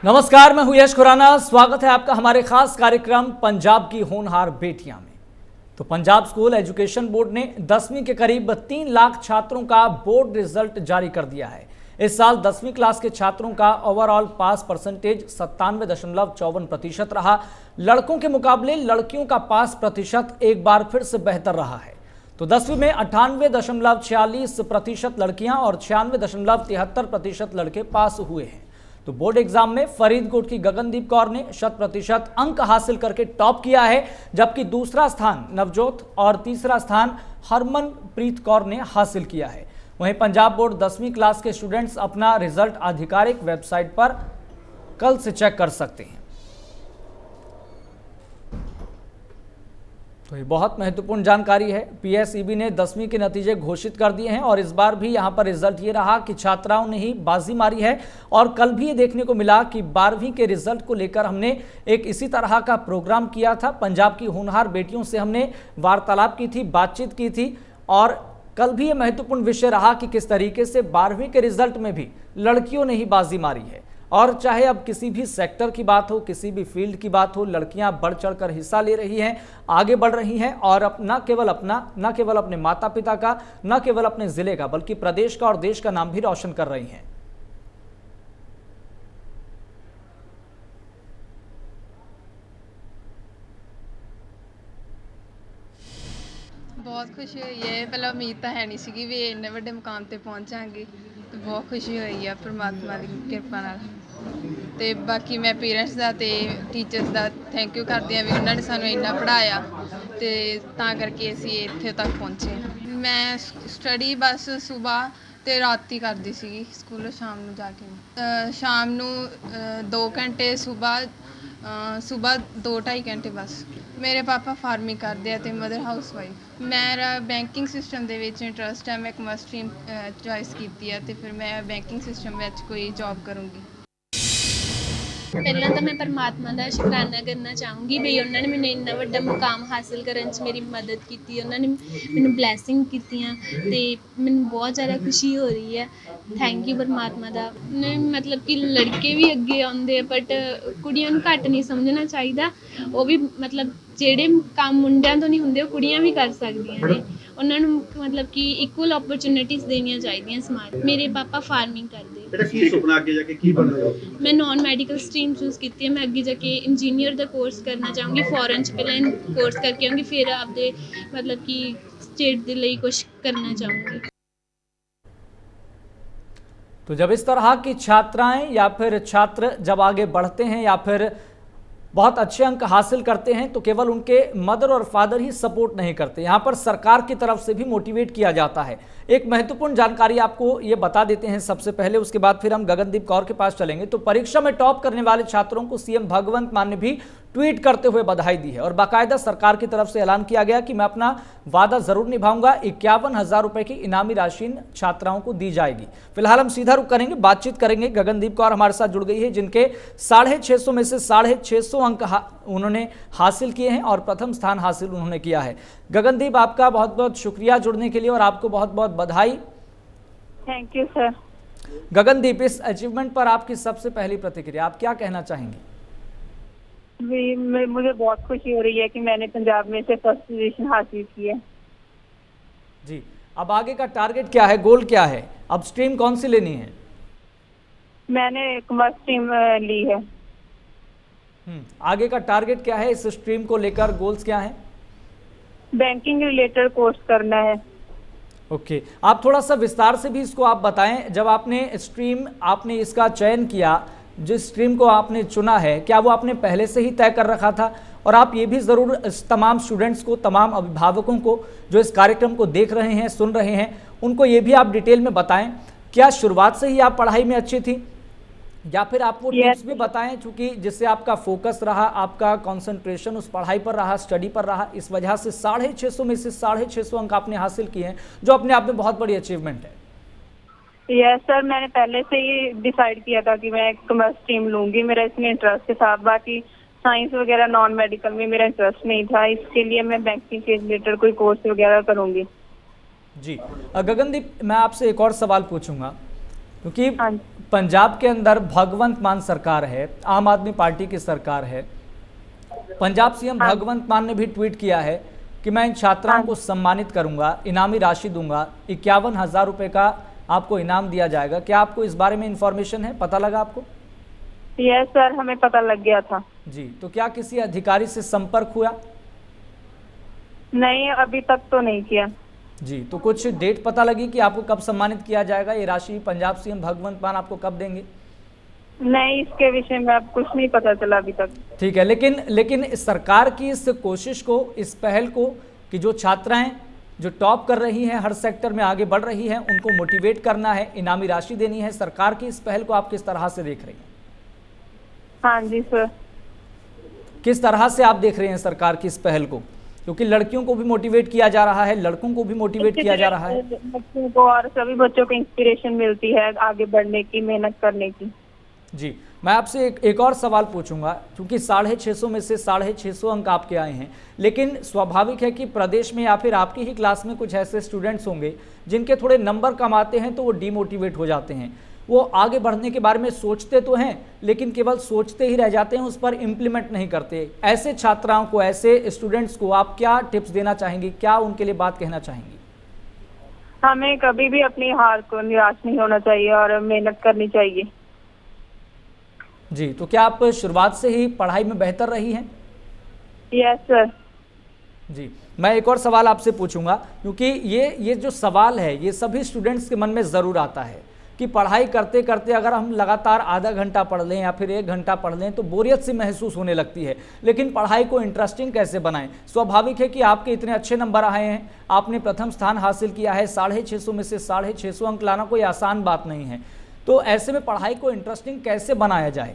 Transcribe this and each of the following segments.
नमस्कार, मैं हूं यश खुराना। स्वागत है आपका हमारे खास कार्यक्रम पंजाब की होनहार बेटियां में। तो पंजाब स्कूल एजुकेशन बोर्ड ने 10वीं के करीब 3 लाख छात्रों का बोर्ड रिजल्ट जारी कर दिया है। इस साल 10वीं क्लास के छात्रों का ओवरऑल पास परसेंटेज 97.54% रहा। लड़कों के मुकाबले लड़कियों का पास प्रतिशत एक बार फिर से बेहतर रहा है। तो 10वीं में 98.46% लड़कियां और 96.73% लड़के पास हुए हैं। तो बोर्ड एग्जाम में फरीदकोट की गगनदीप कौर ने 100% अंक हासिल करके टॉप किया है, जबकि दूसरा स्थान नवजोत और तीसरा स्थान हरमनप्रीत कौर ने हासिल किया है। वहीं पंजाब बोर्ड 10वीं क्लास के स्टूडेंट्स अपना रिजल्ट आधिकारिक वेबसाइट पर कल से चेक कर सकते हैं। तो ये बहुत महत्वपूर्ण जानकारी है। पीएसईबी ने 10वीं के नतीजे घोषित कर दिए हैं और इस बार भी यहां पर रिजल्ट ये रहा कि छात्राओं ने ही बाजी मारी है। और कल भी ये देखने को मिला कि 12वीं के रिजल्ट को लेकर हमने एक इसी तरह का प्रोग्राम किया था। पंजाब की होनहार बेटियों से हमने वार्तालाप की थी, बातचीत की थी और कल भी ये महत्वपूर्ण विषय रहा कि किस तरीके से 12वीं के रिजल्ट में भी लड़कियों ने ही बाजी मारी है। और चाहे अब किसी भी सेक्टर की बात हो, किसी भी फील्ड की बात हो, लड़कियां बढ़ चढ़कर हिस्सा ले रही हैं, आगे बढ़ रही हैं और न केवल अपने माता पिता का, न केवल अपने जिले का, बल्कि प्रदेश का और देश का नाम भी रोशन कर रही हैं। बहुत खुशी हुई है। पहले उम्मीद तो है नहीं सी भी इन्ने बड़े मुकाम ते पहुंच जाएंगे, तो बहुत खुशी हुई है परमात्मा की किरपा नाल। ते बाकी मैं पेरेंट्स का ते टीचर्स का थैंक यू करती हाँ भी उन्होंने सानू इन्ना पढ़ाया ते तां करके असीं इत्थे तक पहुंचे। मैं स्टडी बस सुबह ते राती करदी सीगी, स्कूल शाम नू जाके शाम नू 2 घंटे सुबह 2-2.5 घंटे बस। मेरे पापा फार्मिंग करते हैं ते मदर हाउस वाइफ। मेरा बैंकिंग सिस्टम दे विच इंटरस्ट है। मैं कमर्स स्ट्रीम चॉइस की है तो फिर मैं बैंकिंग सिस्टम में कोई जॉब करूँगी। ਪਹਿਲਾਂ ਤਾਂ ਮੈਂ ਪਰਮਾਤਮਾ ਦਾ ਸ਼ੁਕਰਾਨਾ ਕਰਨਾ ਚਾਹੂੰਗੀ ਵੀ ਉਹਨਾਂ ਨੇ ਮੈਨੂੰ ਇੰਨਾ ਵੱਡਾ ਮੁਕਾਮ ਹਾਸਿਲ ਕਰਨ 'ਚ ਮੇਰੀ ਮਦਦ ਕੀਤੀ, ਉਹਨਾਂ ਨੇ ਮੈਨੂੰ ਬਲੈਸਿੰਗ ਕੀਤੀਆਂ ਤੇ ਮੈਨੂੰ ਬਹੁਤ ਜ਼ਿਆਦਾ ਖੁਸ਼ੀ ਹੋ ਰਹੀ ਹੈ। ਥੈਂਕ ਯੂ ਪਰਮਾਤਮਾ ਦਾ। ਮਤਲਬ ਕਿ ਲੜਕੇ ਵੀ ਅੱਗੇ ਆਉਂਦੇ ਆ ਬਟ ਕੁੜੀਆਂ ਨੂੰ ਘੱਟ ਨਹੀਂ ਸਮਝਣਾ ਚਾਹੀਦਾ। ਉਹ ਵੀ ਮਤਲਬ ਜਿਹੜੇ ਕੰਮ ਮੁੰਡਿਆਂ ਤੋਂ ਨਹੀਂ ਹੁੰਦੇ ਉਹ ਕੁੜੀਆਂ ਵੀ ਕਰ ਸਕਦੀਆਂ ਨੇ। ਉਹਨਾਂ ਨੂੰ ਮਤਲਬ ਕਿ ਇਕੁਅਲ ਓਪਰਚੁਨਿਟੀਜ਼ ਦੇਣੀਆਂ ਚਾਹੀਦੀਆਂ ਸਮਾਜ। ਮੇਰੇ ਪਾਪਾ ਫਾਰਮਿੰਗ ਕਰਦੇ। बेटा की सुपना आगे जाके की बनना है? मैं नॉन मेडिकल स्ट्रीम चूज़ की है। मैं अगे जाके इंजीनियर का कोर्स करना चाहूँगी। फॉरन च पहले कोर्स करके आऊँगी, फिर आपदे मतलब कि स्टेट के लिए कुछ करना चाहूँगी। तो जब इस तरह की छात्राएं या फिर छात्र जब आगे बढ़ते हैं या फिर बहुत अच्छे अंक हासिल करते हैं तो केवल उनके मदर और फादर ही सपोर्ट नहीं करते, यहाँ पर सरकार की तरफ से भी मोटिवेट किया जाता है। एक महत्वपूर्ण जानकारी आपको ये बता देते हैं सबसे पहले, उसके बाद फिर हम गगनदीप कौर के पास चलेंगे। तो परीक्षा में टॉप करने वाले छात्रों को सीएम भगवंत मान ने भी ट्वीट करते हुए बधाई दी है और बाकायदा सरकार की तरफ से ऐलान किया गया कि मैं अपना वादा जरूर निभाऊंगा। 51,000 रुपए की इनामी राशि छात्राओं को दी जाएगी। फिलहाल हम सीधा रुख करेंगे, बातचीत करेंगे। गगनदीप कौर हमारे साथ जुड़ गई है, जिनके 650 में से 650 अंक उन्होंने हासिल किए हैं और प्रथम स्थान हासिल उन्होंने किया है। गगनदीप, आपका बहुत बहुत शुक्रिया जुड़ने के लिए और आपको बहुत बहुत बधाई। Thank you sir. गगनदीप, इस अचीवमेंट पर आपकी सबसे पहली प्रतिक्रिया, आप क्या कहना चाहेंगे? मुझे बहुत खुशी हो रही है कि मैंने पंजाब में से फर्स्ट पोजीशन हासिल की है। जी, अब आगे का टारगेट क्या है, गोल क्या है? अब स्ट्रीम कौन सी लेनी है? मैंने कमर्स स्ट्रीम ली है। आगे का टारगेट क्या है? इस स्ट्रीम को लेकर गोल्स क्या है? बैंकिंग रिलेटेड कोर्स करना है। ओके, आप थोड़ा सा विस्तार से भी इसको आप बताएं। जब आपने इसका चयन किया, जिस स्ट्रीम को आपने चुना है, क्या वो आपने पहले से ही तय कर रखा था? और आप ये भी ज़रूर इस तमाम स्टूडेंट्स को, तमाम अभिभावकों को जो इस कार्यक्रम को देख रहे हैं, सुन रहे हैं, उनको ये भी आप डिटेल में बताएं, क्या शुरुआत से ही आप पढ़ाई में अच्छी थी या फिर आप वो टिप्स भी बताएं चूँकि जिससे आपका फोकस रहा, आपका कंसंट्रेशन उस पढ़ाई पर रहा, स्टडी पर रहा, इस वजह से 650 में से 650 अंक आपने हासिल किए हैं, जो अपने आप में बहुत बड़ी अचीवमेंट है। यस सर, मैंने पहले से ही डिसाइड किया था कि मैं कमर्स स्ट्रीम लूंगी। मेरा इसमें इंटरेस्ट के साथ, बाकी साइंस वगैरह नॉन मेडिकल में मेरा इंटरेस्ट नहीं था। इसके लिए मैं बैंकिंग के रिलेटेड कोई कोर्स वगैरह करूंगी। जी, गगनदीप, मैं आपसे एक और सवाल पूछूंगा क्योंकि पंजाब के अंदर भगवंत मान सरकार है, आम आदमी पार्टी की सरकार है। पंजाब सीएम भगवंत मान ने भी ट्वीट किया है कि मैं इन छात्राओं को सम्मानित करूंगा, इनामी राशि दूंगा, 51,000 रुपये का आपको इनाम दिया जाएगा। क्या आपको इस बारे में इंफॉर्मेशन है, पता लगा आपको? यस सर, हमें पता लग गया था। जी, तो क्या किसी अधिकारी से संपर्क हुआ? नहीं, अभी तक तो नहीं किया। जी, तो कुछ डेट पता लगी कि आपको कब सम्मानित किया जाएगा? ये राशि पंजाब सीएम भगवंत मान आपको कब देंगे? नहीं, इसके विषय में अब कुछ नहीं पता चला अभी तक। ठीक है, लेकिन सरकार की इस कोशिश को, इस पहल को कि जो छात्राएं जो टॉप कर रही हैं, हर सेक्टर में आगे बढ़ रही हैं, उनको मोटिवेट करना है, इनामी राशि देनी है, सरकार की इस पहल को आप किस तरह से देख रही हैं? हाँ जी सर। किस तरह से आप देख रहे हैं सरकार की इस पहल को? क्योंकि लड़कियों को भी मोटिवेट किया जा रहा है, लड़कों को भी मोटिवेट किया जा रहा है, बच्चों को और सभी बच्चों को इंस्पिरेशन मिलती है आगे बढ़ने की, मेहनत करने की। जी, मैं आपसे एक और सवाल पूछूंगा, क्योंकि 650 में से 650 अंक आपके आए हैं, लेकिन स्वाभाविक है कि प्रदेश में या फिर आपकी ही क्लास में कुछ ऐसे स्टूडेंट्स होंगे जिनके थोड़े नंबर कम आते हैं तो वो डीमोटिवेट हो जाते हैं। वो आगे बढ़ने के बारे में सोचते तो हैं, लेकिन केवल सोचते ही रह जाते हैं, उस पर इम्प्लीमेंट नहीं करते। ऐसे छात्राओं को, ऐसे स्टूडेंट्स को आप क्या टिप्स देना चाहेंगी, क्या उनके लिए बात कहना चाहेंगी? हमें कभी भी अपनी हार को निराश नहीं होना चाहिए और मेहनत करनी चाहिए। जी, तो क्या आप शुरुआत से ही पढ़ाई में बेहतर रही हैं? Yes sir. जी, मैं एक और सवाल आपसे पूछूंगा, क्योंकि ये जो सवाल है ये सभी स्टूडेंट्स के मन में ज़रूर आता है कि पढ़ाई करते करते अगर हम लगातार आधा घंटा पढ़ लें या फिर 1 घंटा पढ़ लें तो बोरियत सी महसूस होने लगती है, लेकिन पढ़ाई को इंटरेस्टिंग कैसे बनाएं? स्वाभाविक है कि आपके इतने अच्छे नंबर आए हैं, आपने प्रथम स्थान हासिल किया है, 650 में से 650 अंक लाना कोई आसान बात नहीं है। तो ऐसे में पढ़ाई को इंटरेस्टिंग कैसे बनाया जाए?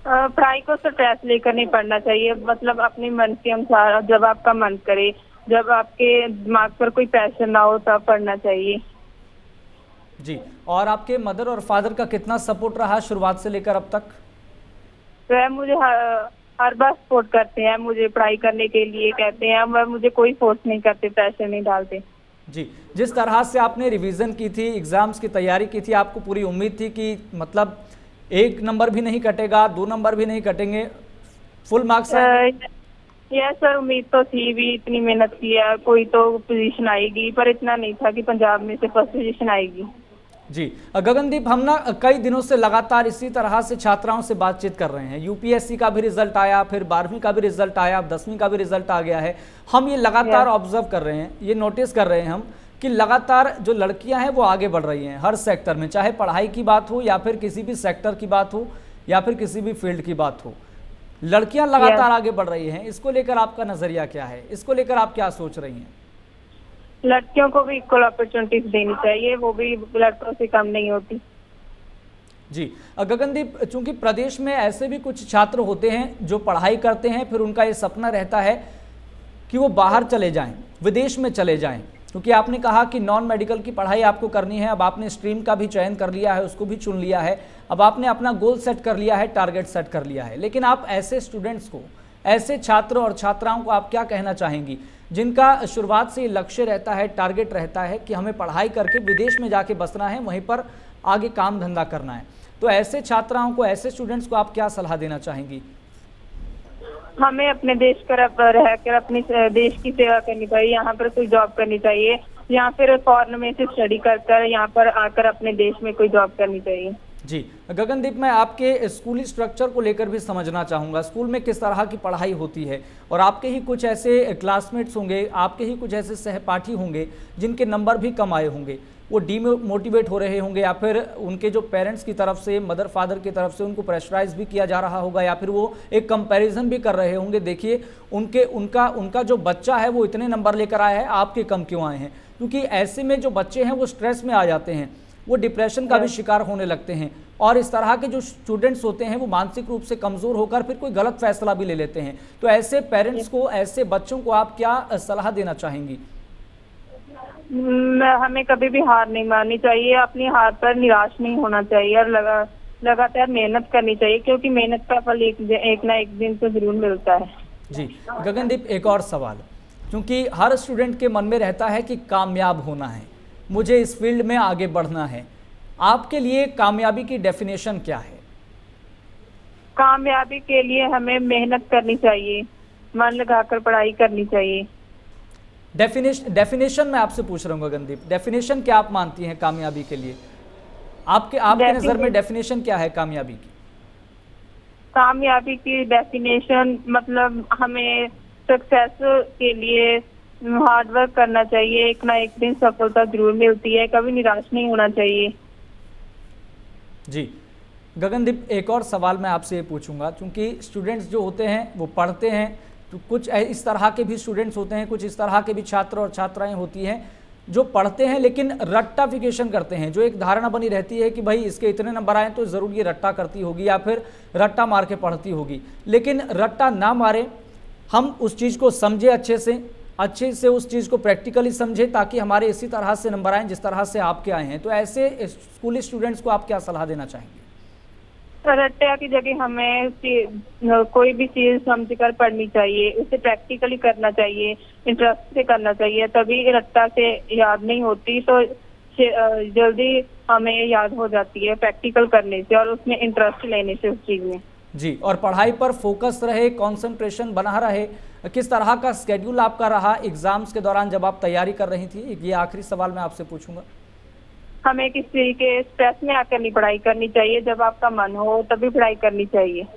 पढ़ाई को स्ट्रेस लेकर नहीं पढ़ना चाहिए, मतलब अपने मन के अनुसार, जब आपका मन करे, जब आपके दिमाग पर कोई प्रेशर ना हो तब पढ़ना चाहिए। जी, और आपके मदर और फादर का कितना सपोर्ट रहा शुरुआत से लेकर अब तक? वह मुझे हर बार सपोर्ट करते हैं, मुझे पढ़ाई करने के लिए कहते हैं, वह मुझे कोई फोर्स नहीं करते, प्रेशर नहीं डालते। जी, जिस तरह से आपने रिवीजन की थी, एग्जाम्स की तैयारी की थी, आपको पूरी उम्मीद थी कि मतलब 1 नंबर भी नहीं कटेगा, 2 नंबर भी नहीं कटेंगे, फुल मार्क्स? यस सर, उम्मीद तो थी भी, इतनी मेहनत किया, कोई तो पोजीशन आएगी, पर इतना नहीं था कि पंजाब में से फर्स्ट पोजीशन आएगी। जी, गगनदीप, हम ना कई दिनों से लगातार इसी तरह से छात्राओं से बातचीत कर रहे हैं। यूपीएससी का भी रिजल्ट आया, फिर 12वीं का भी रिजल्ट आया, अब 10वीं का भी रिजल्ट आ गया है। हम ये लगातार ऑब्जर्व कर रहे हैं, ये नोटिस कर रहे हैं हम कि लगातार जो लड़कियां हैं वो आगे बढ़ रही हैं हर सेक्टर में, चाहे पढ़ाई की बात हो या फिर किसी भी सेक्टर की बात हो या फिर किसी भी फील्ड की बात हो, लड़कियां लगातार आगे बढ़ रही हैं। इसको लेकर आपका नजरिया क्या है? इसको लेकर आप क्या सोच रही हैं? लड़कियों को भी इक्वल अपॉर्चुनिटीज देनी चाहिए, वो भी लड़कों से कम नहीं होती। जी, गगनदीप, चूंकि प्रदेश में ऐसे भी कुछ छात्र होते हैं जो पढ़ाई करते हैं, फिर उनका ये सपना रहता है कि वो बाहर चले जाएं, विदेश में चले जाएं, क्योंकि आपने कहा कि नॉन मेडिकल की पढ़ाई आपको करनी है। अब आपने स्ट्रीम का भी चयन कर लिया है, उसको भी चुन लिया है, अब आपने अपना गोल सेट कर लिया है, टारगेट सेट कर लिया है। लेकिन आप ऐसे स्टूडेंट्स को, ऐसे छात्र और छात्राओं को आप क्या कहना चाहेंगी जिनका शुरुआत से लक्ष्य रहता है, टारगेट रहता है कि हमें पढ़ाई करके विदेश में जाके बसना है, वहीं पर आगे काम धंधा करना है? तो ऐसे छात्राओं को, ऐसे स्टूडेंट्स को आप क्या सलाह देना चाहेंगी? हमें अपने देश पर रहकर अपने देश की सेवा करनी चाहिए, यहाँ पर कोई जॉब करनी चाहिए, या फिर फॉरेन में से स्टडी कर यहाँ पर आकर अपने देश में कोई जॉब करनी चाहिए। जी, गगनदीप, मैं आपके स्कूली स्ट्रक्चर को लेकर भी समझना चाहूँगा, स्कूल में किस तरह की पढ़ाई होती है, और आपके ही कुछ ऐसे क्लासमेट्स होंगे, आपके ही कुछ ऐसे सहपाठी होंगे जिनके नंबर भी कम आए होंगे, वो डीमोटिवेट हो रहे होंगे, या फिर उनके जो पेरेंट्स की तरफ से, मदर फादर की तरफ से उनको प्रेशराइज भी किया जा रहा होगा, या फिर वो एक कंपैरिजन भी कर रहे होंगे, देखिए उनका जो बच्चा है वो इतने नंबर लेकर आया है, आपके कम क्यों आए हैं? क्योंकि ऐसे में जो बच्चे हैं वो स्ट्रेस में आ जाते हैं, वो डिप्रेशन का भी शिकार होने लगते हैं, और इस तरह के जो स्टूडेंट्स होते हैं वो मानसिक रूप से कमज़ोर होकर फिर कोई गलत फैसला भी ले लेते हैं। तो ऐसे पेरेंट्स को, ऐसे बच्चों को आप क्या सलाह देना चाहेंगी? हमें कभी भी हार नहीं माननी चाहिए, अपनी हार पर निराश नहीं होना चाहिए, और लगातार मेहनत करनी चाहिए, क्योंकि मेहनत का फल एक ना एक दिन तो जरूर मिलता है। जी, गगनदीप, एक और सवाल, क्योंकि हर स्टूडेंट के मन में रहता है कि कामयाब होना है, मुझे इस फील्ड में आगे बढ़ना है, आपके लिए कामयाबी की डेफिनेशन क्या है? कामयाबी के लिए हमें मेहनत करनी चाहिए, मन लगाकर पढ़ाई करनी चाहिए। डेफिनेशन मैं आपसे पूछ रहा हूँ गगनदीप, डेफिनेशन क्या आप मानती हैं कामयाबी के लिए? आपके नज़र में डेफिनेशन क्या है कामयाबी की? कामयाबी की डेफिनेशन मतलब हमें सक्सेस के लिए हार्ड वर्क करना चाहिए, एक ना एक दिन सफलता जरूर मिलती है, कभी निराश नहीं होना चाहिए। जी गगनदीप, एक और सवाल मैं आपसे ये पूछूंगा, क्योंकि स्टूडेंट्स जो होते हैं वो पढ़ते हैं, तो कुछ इस तरह के भी स्टूडेंट्स होते हैं, कुछ इस तरह के भी छात्र और छात्राएं होती हैं जो पढ़ते हैं लेकिन रट्टाफिकेशन करते हैं। जो एक धारणा बनी रहती है कि भाई इसके इतने नंबर आए तो ज़रूर ये रट्टा करती होगी या फिर रट्टा मार के पढ़ती होगी, लेकिन रट्टा ना मारे, हम उस चीज़ को समझे अच्छे से उस चीज़ को प्रैक्टिकली समझे ताकि हमारे इसी तरह से नंबर आएँ जिस तरह से आपके आए हैं। तो ऐसे स्कूली स्टूडेंट्स को आप क्या सलाह देना चाहेंगे? रट्टा की जगह हमें कोई भी चीज समझकर पढ़नी चाहिए, उसे प्रैक्टिकली करना चाहिए, इंटरेस्ट से करना चाहिए, तभी रट्टा से याद नहीं होती, तो जल्दी हमें याद हो जाती है प्रैक्टिकल करने से और उसमें इंटरेस्ट लेने से उस चीज में। जी, और पढ़ाई पर फोकस रहे, कंसंट्रेशन बना रहे। किस तरह का स्केड्यूल आपका रहा एग्जाम्स के दौरान जब आप तैयारी कर रही थी? ये आखिरी सवाल मैं आपसे पूछूंगा। हमें किसी के स्ट्रेस में आकर नहीं पढ़ाई करनी चाहिए, जब आपका मन हो तभी पढ़ाई करनी चाहिए।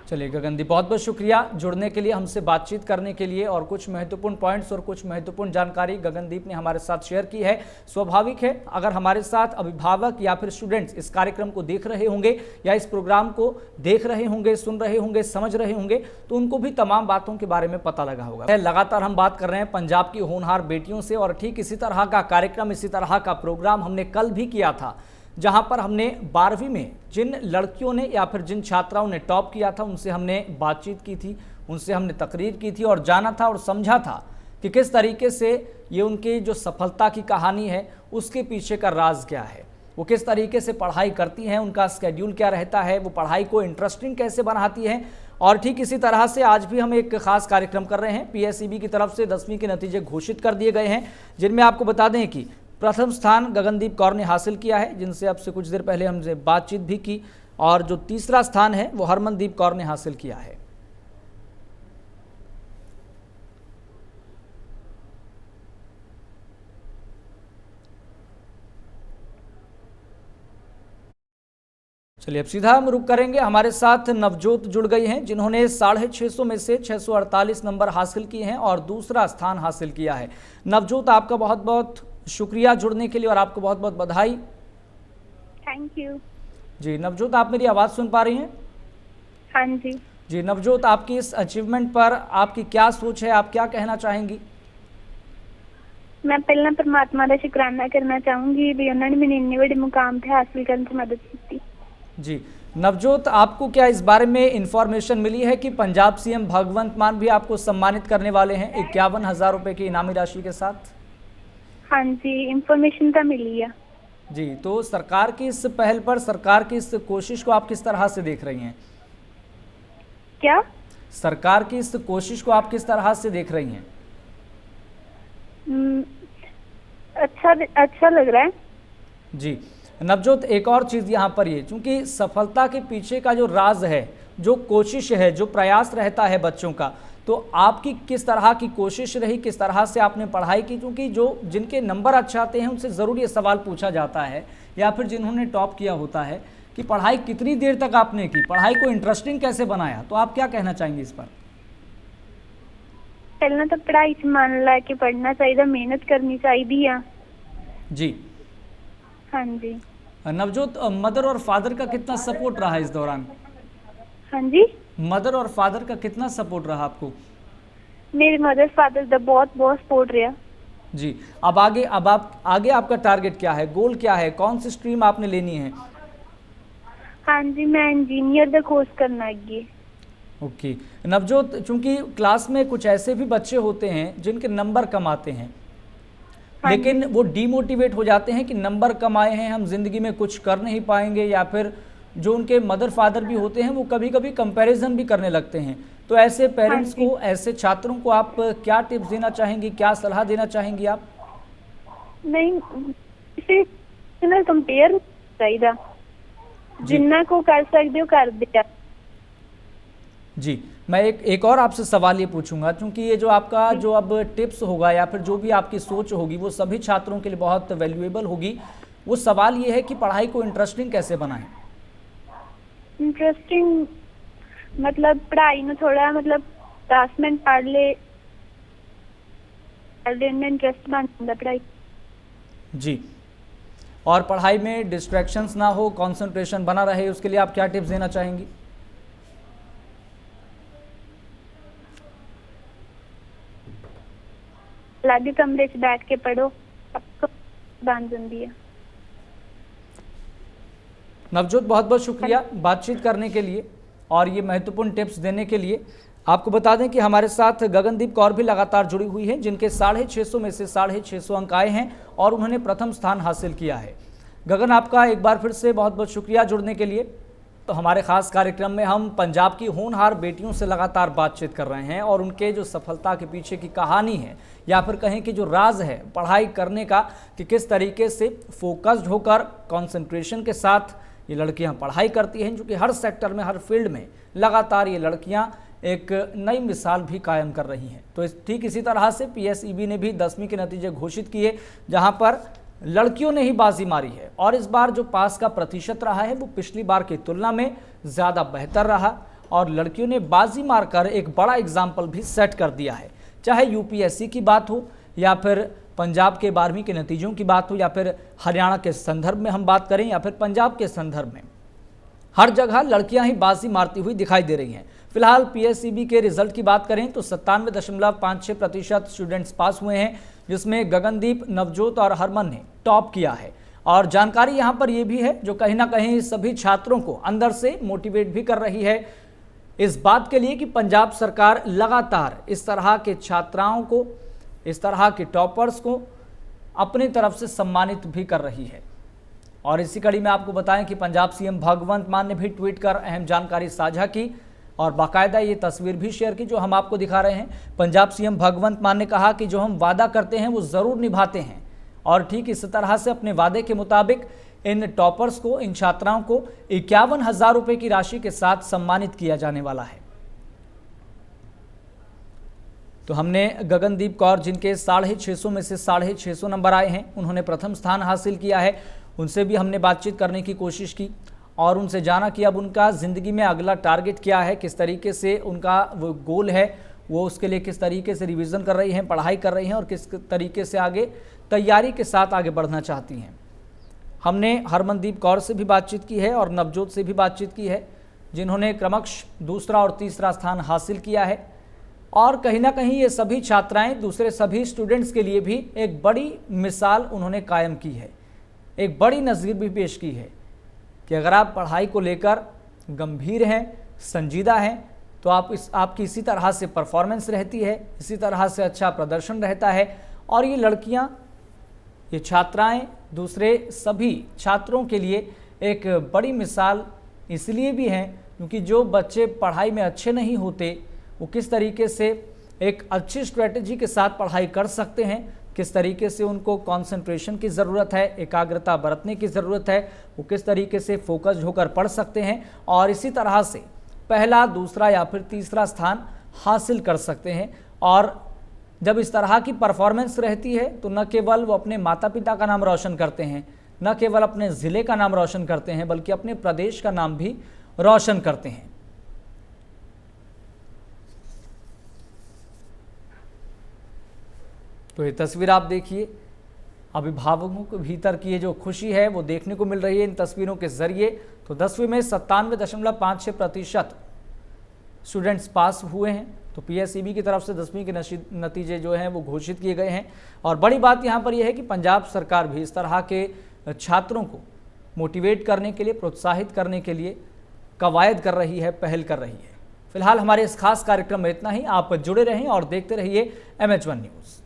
चलिए गगनदीप, बहुत बहुत शुक्रिया जुड़ने के लिए, हमसे बातचीत करने के लिए, और कुछ महत्वपूर्ण पॉइंट्स और कुछ महत्वपूर्ण जानकारी गगनदीप ने हमारे साथ शेयर की है। स्वाभाविक है अगर हमारे साथ अभिभावक या फिर स्टूडेंट्स इस कार्यक्रम को देख रहे होंगे या इस प्रोग्राम को देख रहे होंगे, सुन रहे होंगे, समझ रहे होंगे, तो उनको भी तमाम बातों के बारे में पता लगा होगा। लगातार हम बात कर रहे हैं पंजाब की होनहार बेटियों से, और ठीक इसी तरह का कार्यक्रम, इसी तरह का प्रोग्राम हमने कल भी किया था, जहां पर हमने 12वीं में जिन लड़कियों ने या फिर जिन छात्राओं ने टॉप किया था उनसे हमने बातचीत की थी, उनसे हमने तकरीर की थी और जाना था और समझा था कि किस तरीके से ये उनकी जो सफलता की कहानी है उसके पीछे का राज क्या है, वो किस तरीके से पढ़ाई करती हैं, उनका स्केड्यूल क्या रहता है, वो पढ़ाई को इंटरेस्टिंग कैसे बनाती हैं। और ठीक इसी तरह से आज भी हम एक खास कार्यक्रम कर रहे हैं। पीएसईबी की तरफ से 10वीं के नतीजे घोषित कर दिए गए हैं, जिनमें आपको बता दें कि प्रथम स्थान गगनदीप कौर ने हासिल किया है, जिनसे अब से कुछ देर पहले हमसे बातचीत भी की, और जो तीसरा स्थान है वो हरमनदीप कौर ने हासिल किया है। चलिए अब सीधा हम रुक करेंगे, हमारे साथ नवजोत जुड़ गई हैं जिन्होंने 650 में से 648 नंबर हासिल किए हैं और दूसरा स्थान हासिल किया है। नवजोत, आपका बहुत बहुत शुक्रिया जुड़ने के लिए और आपको बहुत बहुत बधाई। Thank you. जी नवजोत, आप मेरी आवाज़ सुन पा रही हैं? हाँ जी। जी नवजोत, आपकी इस अचीवमेंट पर आपकी क्या सोच है, आप क्या कहना चाहेंगी? मैं पहला परमात्मा का शुक्राना करना चाहूंगी भी उन्होंने मैंने इतने बड़े मुकाम पे हासिल करने में मदद की। जी नवजोत, आपको क्या इस बारे में इंफॉर्मेशन मिली है कि पंजाब सीएम भगवंत मान भी आपको सम्मानित करने वाले हैं 51,000 रुपए की इनामी राशि के साथ? हाँ जी, इंफॉर्मेशन तो मिली है। जी, तो सरकार की इस पहल पर, सरकार की इस कोशिश को आप किस तरह से देख रही हैं? क्या? सरकार की इस कोशिश को आप किस तरह से देख रही हैं? अच्छा लग रहा है। जी नवजोत, एक और चीज़ यहाँ पर ये, क्योंकि सफलता के पीछे का जो राज है, जो कोशिश है, जो प्रयास रहता है बच्चों का, तो आपकी किस तरह की कोशिश रही, किस तरह से आपने पढ़ाई की? क्योंकि जो जिनके नंबर अच्छे आते हैं उनसे ज़रूर ये सवाल पूछा जाता है, या फिर जिन्होंने टॉप किया होता है, कि पढ़ाई कितनी देर तक आपने की, पढ़ाई को इंटरेस्टिंग कैसे बनाया, तो आप क्या कहना चाहेंगे इस पर? पहले तो पढ़ाई से मन लैके पढ़ना चाहिए, मेहनत करनी चाहिए। जी हाँ जी। नवजोत, मदर और फादर का कितना सपोर्ट रहा इस दौरान? हाँ जी, मदर और फादर का कितना सपोर्ट रहा आपको? मेरे मदर फादर का बहुत सपोर्ट रहा। जी, अब आगे आपका टारगेट क्या है, गोल क्या है, कौन सी स्ट्रीम आपने लेनी है? हाँ जी, मैं इंजीनियर का कोर्स करना है। ओके नवजोत, चूंकि क्लास में कुछ ऐसे भी बच्चे होते हैं जिनके नंबर कम आते हैं, हाँ, लेकिन वो डीमोटिवेट हो जाते हैं कि नंबर कम आए हैं, हम जिंदगी में कुछ कर नहीं पाएंगे, या फिर जो उनके मदर फादर भी होते हैं वो कभी कभी कंपैरिजन भी करने लगते हैं। तो ऐसे पेरेंट्स को, ऐसे छात्रों को आप क्या टिप्स देना चाहेंगी, क्या सलाह देना चाहेंगी आप? नहीं, इसे ਨਾਲ ਕੰਪੇਅਰ ਚਾਹੀਦਾ, जिन्ना को कर सकते हो कर दिया। जी, मैं एक और आपसे सवाल ये पूछूंगा, क्योंकि ये जो आपका जो अब टिप्स होगा या फिर जो भी आपकी सोच होगी वो सभी छात्रों के लिए बहुत वैल्यूएबल होगी। वो सवाल ये है कि पढ़ाई को इंटरेस्टिंग कैसे बनाएं। इंटरेस्टिंग मतलब पढ़ाई में थोड़ा मतलब 10 मिनट पढ़ ले इंटरेस्ट बन जाता पढ़ाई। जी, और पढ़ाई में डिस्ट्रैक्शंस ना हो, कंसंट्रेशन बना रहे, उसके लिए आप क्या टिप्स देना चाहेंगी। अलग कमरे से बैठ के पढ़ो, आपको बन जाती है। नवजोत, बहुत बहुत शुक्रिया बातचीत करने के लिए और ये महत्वपूर्ण टिप्स देने के लिए। आपको बता दें कि हमारे साथ गगनदीप कौर भी लगातार जुड़ी हुई है, जिनके 650 में से 650 अंक आए हैं और उन्होंने प्रथम स्थान हासिल किया है। गगन, आपका एक बार फिर से बहुत बहुत शुक्रिया जुड़ने के लिए। तो हमारे खास कार्यक्रम में हम पंजाब की होनहार बेटियों से लगातार बातचीत कर रहे हैं और उनके जो सफलता के पीछे की कहानी है या फिर कहें कि जो राज है पढ़ाई करने का, कि किस तरीके से फोकस्ड होकर कंसंट्रेशन के साथ ये लड़कियां पढ़ाई करती हैं, जो कि हर सेक्टर में, हर फील्ड में लगातार ये लड़कियां एक नई मिसाल भी कायम कर रही हैं। तो ठीक इसी तरह से PSEB ने भी 10वीं के नतीजे घोषित किए, जहां पर लड़कियों ने ही बाजी मारी है और इस बार जो पास का प्रतिशत रहा है वो पिछली बार की तुलना में ज़्यादा बेहतर रहा और लड़कियों ने बाजी मारकर एक बड़ा एग्जाम्पल भी सेट कर दिया है। चाहे UPSC की बात हो या फिर पंजाब के 12वीं के नतीजों की बात हो या फिर हरियाणा के संदर्भ में हम बात करें या फिर पंजाब के संदर्भ में, हर जगह लड़कियां ही बाजी मारती हुई दिखाई दे रही हैं। फिलहाल PSEB के रिजल्ट की बात करें तो 97.56% स्टूडेंट्स पास हुए हैं, जिसमें गगनदीप, नवजोत और हरमन ने टॉप किया है। और जानकारी यहाँ पर यह भी है जो कहीं ना कहीं सभी छात्रों को अंदर से मोटिवेट भी कर रही है इस बात के लिए कि पंजाब सरकार लगातार इस तरह के छात्राओं को, इस तरह के टॉपर्स को अपनी तरफ से सम्मानित भी कर रही है। और इसी कड़ी में आपको बताएं कि पंजाब CM भगवंत मान ने भी ट्वीट कर अहम जानकारी साझा की और बाकायदा ये तस्वीर भी शेयर की जो हम आपको दिखा रहे हैं। पंजाब CM भगवंत मान ने कहा कि जो हम वादा करते हैं वो ज़रूर निभाते हैं और ठीक इस तरह से अपने वादे के मुताबिक इन टॉपर्स को, इन छात्राओं को 51,000 रुपये की राशि के साथ सम्मानित किया जाने वाला है। तो हमने गगनदीप कौर, जिनके 650 में से 650 नंबर आए हैं, उन्होंने प्रथम स्थान हासिल किया है, उनसे भी हमने बातचीत करने की कोशिश की और उनसे जाना कि अब उनका ज़िंदगी में अगला टारगेट क्या है, किस तरीके से उनका वो गोल है, वो उसके लिए किस तरीके से रिवीजन कर रही हैं, पढ़ाई कर रही हैं और किस तरीके से आगे तैयारी के साथ आगे बढ़ना चाहती हैं। हमने हरमनदीप कौर से भी बातचीत की है और नवजोत से भी बातचीत की है, जिन्होंने क्रमश दूसरा और तीसरा स्थान हासिल किया है। और कहीं ना कहीं ये सभी छात्राएं दूसरे सभी स्टूडेंट्स के लिए भी एक बड़ी मिसाल उन्होंने कायम की है, एक बड़ी नज़ीर भी पेश की है कि अगर आप पढ़ाई को लेकर गंभीर हैं, संजीदा हैं, तो आपकी इसी तरह से परफॉर्मेंस रहती है, इसी तरह से अच्छा प्रदर्शन रहता है। और ये लड़कियां, ये छात्राएं दूसरे सभी छात्रों के लिए एक बड़ी मिसाल इसलिए भी हैं क्योंकि जो बच्चे पढ़ाई में अच्छे नहीं होते वो किस तरीके से एक अच्छी स्ट्रेटजी के साथ पढ़ाई कर सकते हैं, किस तरीके से उनको कंसंट्रेशन की ज़रूरत है, एकाग्रता बरतने की ज़रूरत है, वो किस तरीके से फोकस्ड होकर पढ़ सकते हैं और इसी तरह से पहला, दूसरा या फिर तीसरा स्थान हासिल कर सकते हैं। और जब इस तरह की परफॉर्मेंस रहती है तो न केवल वो अपने माता पिता का नाम रोशन करते हैं, न केवल अपने ज़िले का नाम रोशन करते हैं, बल्कि अपने प्रदेश का नाम भी रोशन करते हैं। तो ये तस्वीर आप देखिए, अभिभावकों के भीतर की ये जो खुशी है वो देखने को मिल रही है इन तस्वीरों के जरिए। तो 10वीं में 97.56% स्टूडेंट्स पास हुए हैं। तो PSEB की तरफ से 10वीं के नतीजे जो हैं वो घोषित किए गए हैं। और बड़ी बात यहाँ पर यह है कि पंजाब सरकार भी इस तरह के छात्रों को मोटिवेट करने के लिए, प्रोत्साहित करने के लिए कवायद कर रही है, पहल कर रही है। फिलहाल हमारे इस खास कार्यक्रम में इतना ही। आप जुड़े रहें और देखते रहिए MH1 न्यूज़।